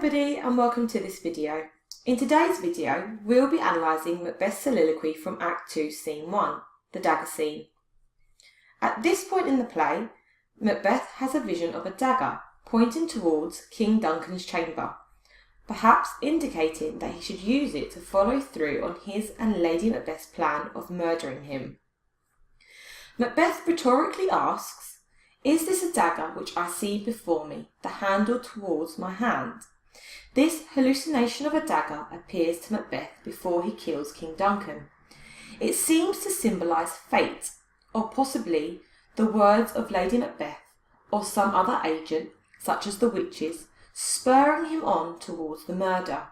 everybody and welcome to this video. In today's video, we'll be analysing Macbeth's soliloquy from Act 2, Scene 1, the dagger scene. At this point in the play, Macbeth has a vision of a dagger pointing towards King Duncan's chamber, perhaps indicating that he should use it to follow through on his and Lady Macbeth's plan of murdering him. Macbeth rhetorically asks, "Is this a dagger which I see before me, the handle towards my hand?" This hallucination of a dagger appears to Macbeth before he kills King Duncan. It seems to symbolise fate, or possibly the words of Lady Macbeth or some other agent, such as the witches, spurring him on towards the murder.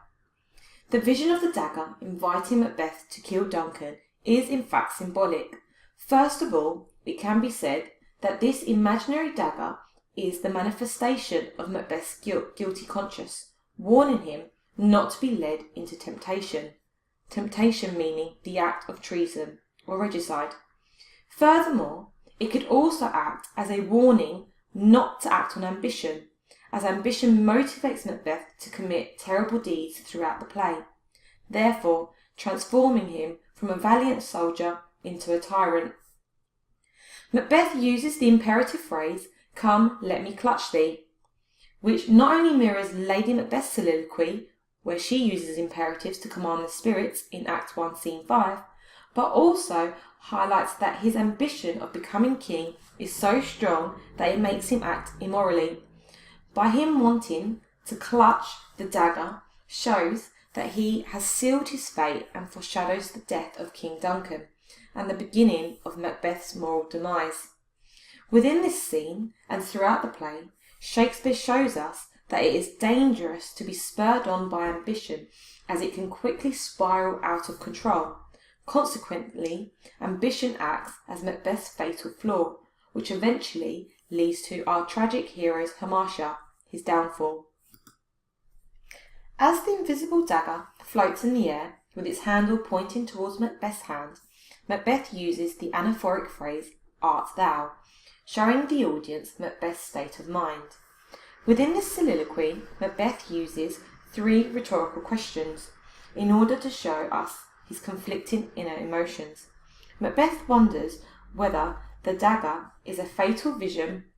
The vision of the dagger inviting Macbeth to kill Duncan is in fact symbolic. First of all, it can be said that this imaginary dagger is the manifestation of Macbeth's guilty conscience, warning him not to be led into temptation. Temptation meaning the act of treason or regicide. Furthermore, it could also act as a warning not to act on ambition, as ambition motivates Macbeth to commit terrible deeds throughout the play, therefore transforming him from a valiant soldier into a tyrant. Macbeth uses the imperative phrase, "Come, let me clutch thee," which not only mirrors Lady Macbeth's soliloquy, where she uses imperatives to command the spirits in Act 1, Scene 5, but also highlights that his ambition of becoming king is so strong that it makes him act immorally. By him wanting to clutch the dagger shows that he has sealed his fate and foreshadows the death of King Duncan and the beginning of Macbeth's moral demise. Within this scene and throughout the play, Shakespeare shows us that it is dangerous to be spurred on by ambition, as it can quickly spiral out of control. Consequently, ambition acts as Macbeth's fatal flaw, which eventually leads to our tragic hero's hamartia, his downfall. As the invisible dagger floats in the air with its handle pointing towards Macbeth's hand, Macbeth uses the anaphoric phrase, "Art thou?" showing the audience Macbeth's state of mind. Within this soliloquy, Macbeth uses 3 rhetorical questions in order to show us his conflicting inner emotions. Macbeth wonders whether the dagger is a fatal vision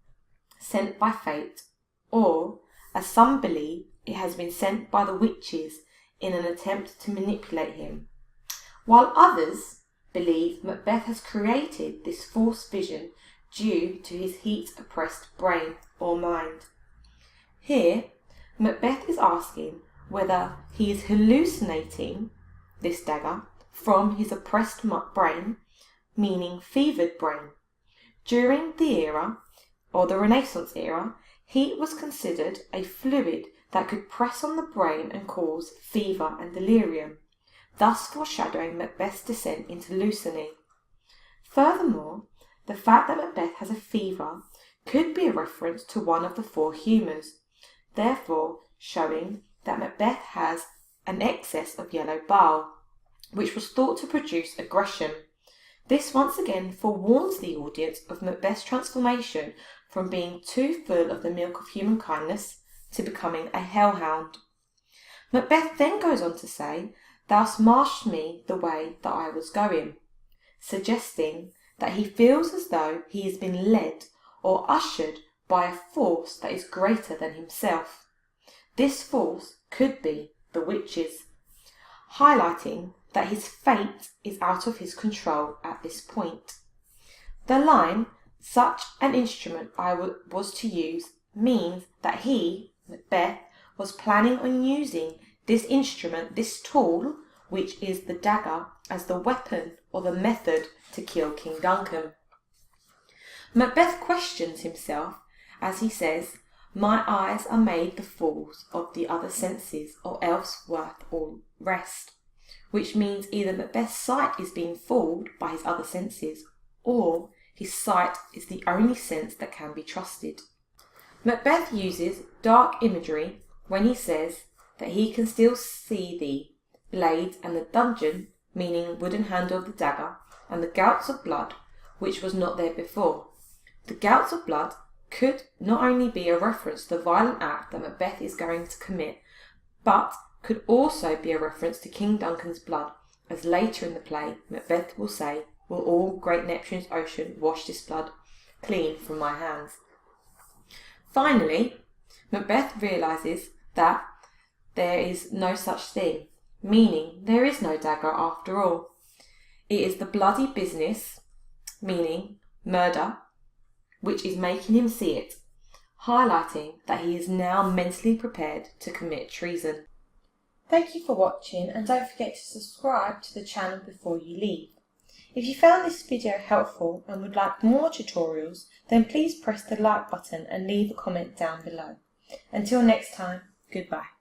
sent by fate, or, as some believe, it has been sent by the witches in an attempt to manipulate him, while others believe Macbeth has created this false vision due to his heat-oppressed brain or mind. Here, Macbeth is asking whether he is hallucinating this dagger from his oppressed brain, meaning fevered brain. During the era, or the Renaissance era, heat was considered a fluid that could press on the brain and cause fever and delirium, thus foreshadowing Macbeth's descent into luciny. Furthermore, the fact that Macbeth has a fever could be a reference to one of the 4 humours, therefore showing that Macbeth has an excess of yellow bile, which was thought to produce aggression. This once again forewarns the audience of Macbeth's transformation from being too full of the milk of human kindness to becoming a hellhound. Macbeth then goes on to say, "Thou marched me the way that I was going," suggesting that he feels as though he has been led or ushered by a force that is greater than himself. This force could be the witches, highlighting that his fate is out of his control at this point. The line, "Such an instrument I was to use," means that he, Macbeth, was planning on using this instrument, this tool, which is the dagger, as the weapon or the method to kill King Duncan. Macbeth questions himself as he says, "My eyes are made the fools of the other senses, or else worth all rest," which means either Macbeth's sight is being fooled by his other senses, or his sight is the only sense that can be trusted. Macbeth uses dark imagery when he says that he can still see the blades and the dungeon, meaning wooden handle of the dagger, and the gouts of blood, which was not there before. The gouts of blood could not only be a reference to the violent act that Macbeth is going to commit, but could also be a reference to King Duncan's blood, as later in the play Macbeth will say, "Will all great Neptune's ocean wash this blood clean from my hands?" Finally, Macbeth realises that there is no such thing, meaning there is no dagger after all. It is the bloody business, meaning murder, which is making him see it, highlighting that he is now mentally prepared to commit treason. Thank you for watching, and don't forget to subscribe to the channel before you leave. If you found this video helpful and would like more tutorials, then please press the like button and leave a comment down below. Until next time, goodbye.